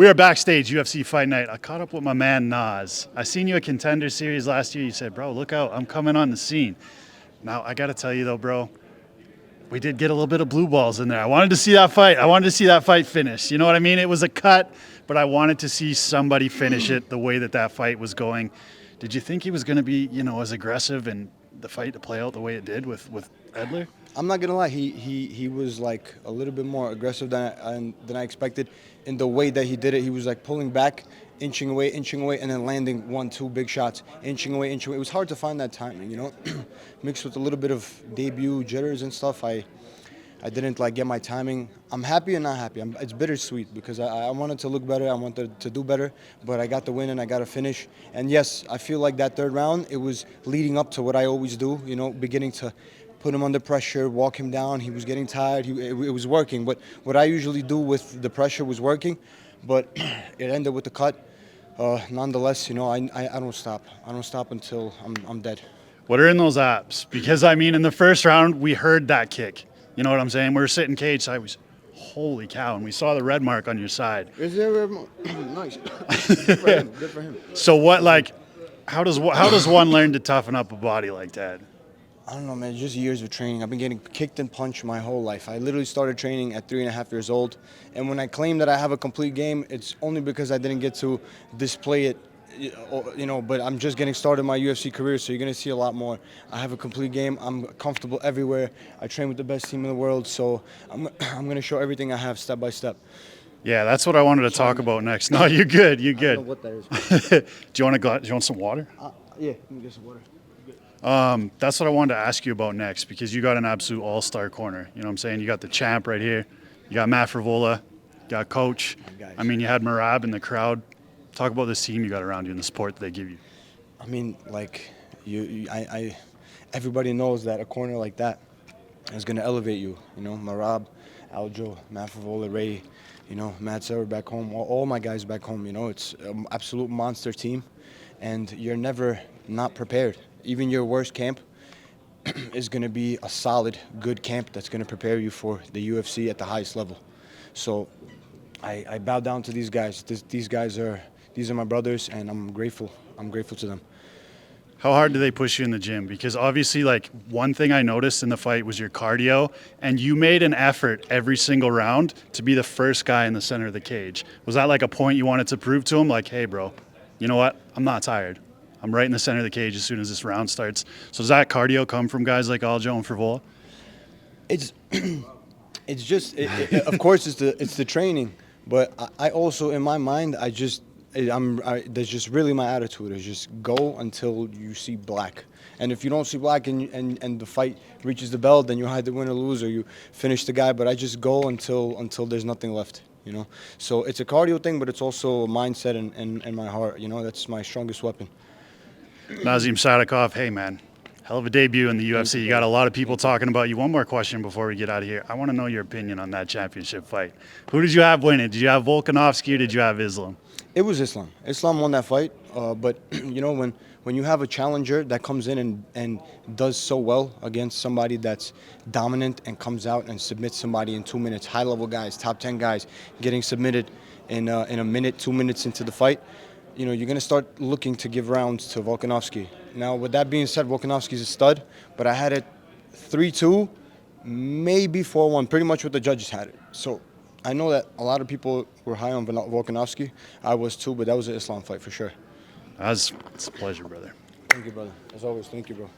We are backstage, UFC Fight Night. I caught up with my man, Nas. I seen you at Contender Series last year. You said, bro, look out. I'm coming on the scene. Now, I got to tell you, though, bro, we did get a little bit of blue balls in there. I wanted to see that fight. I wanted to see that fight finish. You know what I mean? It was a cut, but I wanted to see somebody finish it the way that that fight was going. Did you think he was going to be, as aggressive and the fight to play out the way it did with Edler? I'm not gonna lie. He was like a little bit more aggressive than I expected. In the way that he did it, he was like pulling back, inching away, and then landing 1-2 big shots, inching away. It was hard to find that timing, mixed with a little bit of debut jitters and stuff. I didn't get my timing. I'm happy and not happy. It's bittersweet because I wanted to look better. I wanted to do better, but I got the win and I got a finish. And yes, I feel like that third round, it was leading up to what I always do, beginning to put him under pressure, walk him down. He was getting tired. It was working. But what I usually do with the pressure was working, but it ended with the cut. Nonetheless, I don't stop. I don't stop until I'm dead. What are in those apps? Because, in the first round, we heard that kick. You know what I'm saying? We were sitting cage side. Holy cow, and we saw the red mark on your side. Is there a red mark? Nice. Good for him. So how does one learn to toughen up a body like that? I don't know, man. Just years of training. I've been getting kicked and punched my whole life. I literally started training at 3.5 years old. And when I claim that I have a complete game, it's only because I didn't get to display it, but I'm just getting started my UFC career, so you're going to see a lot more. I have a complete game. I'm comfortable everywhere. I train with the best team in the world, so I'm going to show everything I have step by step. Yeah, that's what I wanted to talk about next. No, you're good. You're good. I don't know what that is. Do you want some water? Yeah, let me get some water. That's what I wanted to ask you about next, because you got an absolute all-star corner. You know what I'm saying? You got the champ right here. You got Matt Frivola. You got Coach. You had Merab in the crowd. Talk about this team you got around you and the support that they give you. Everybody knows that a corner like that is going to elevate you. Merab, Aljo, Matt Frivola, Ray, Matt Serra back home, all my guys back home. It's an absolute monster team, and you're never not prepared. Even your worst camp is going to be a solid, good camp that's going to prepare you for the UFC at the highest level. So I bow down to these guys. These are my brothers, and I'm grateful. I'm grateful to them. How hard do they push you in the gym? Because obviously, one thing I noticed in the fight was your cardio, and you made an effort every single round to be the first guy in the center of the cage. Was that a point you wanted to prove to him? Hey, bro, you know what? I'm not tired. I'm right in the center of the cage as soon as this round starts. So does that cardio come from guys like Aljo and Frivola? It's just, of course, it's the training. But I also, in my mind, that's just really my attitude. Is just go until you see black. And if you don't see black and the fight reaches the bell, then you either win or lose, or you finish the guy. But I just go until there's nothing left. So it's a cardio thing, but it's also a mindset and my heart. That's my strongest weapon. Nazim Sadykhov, hey man, hell of a debut in the UFC. You got a lot of people talking about you. One more question before we get out of here. I want to know your opinion on that championship fight. Who did you have winning? Did you have Volkanovski or did you have Islam? It was Islam. Islam won that fight. But when you have a challenger that comes in and does so well against somebody that's dominant and comes out and submits somebody in 2 minutes, high-level guys, top 10 guys getting submitted in a minute, 2 minutes into the fight, you're going to start looking to give rounds to Volkanovski. Now, with that being said, Volkanovski's a stud, but I had it 3-2, maybe 4-1, pretty much what the judges had it. So I know that a lot of people were high on Volkanovski. I was too, but that was an Islam fight for sure. It's a pleasure, brother. Thank you, brother. As always, thank you, bro.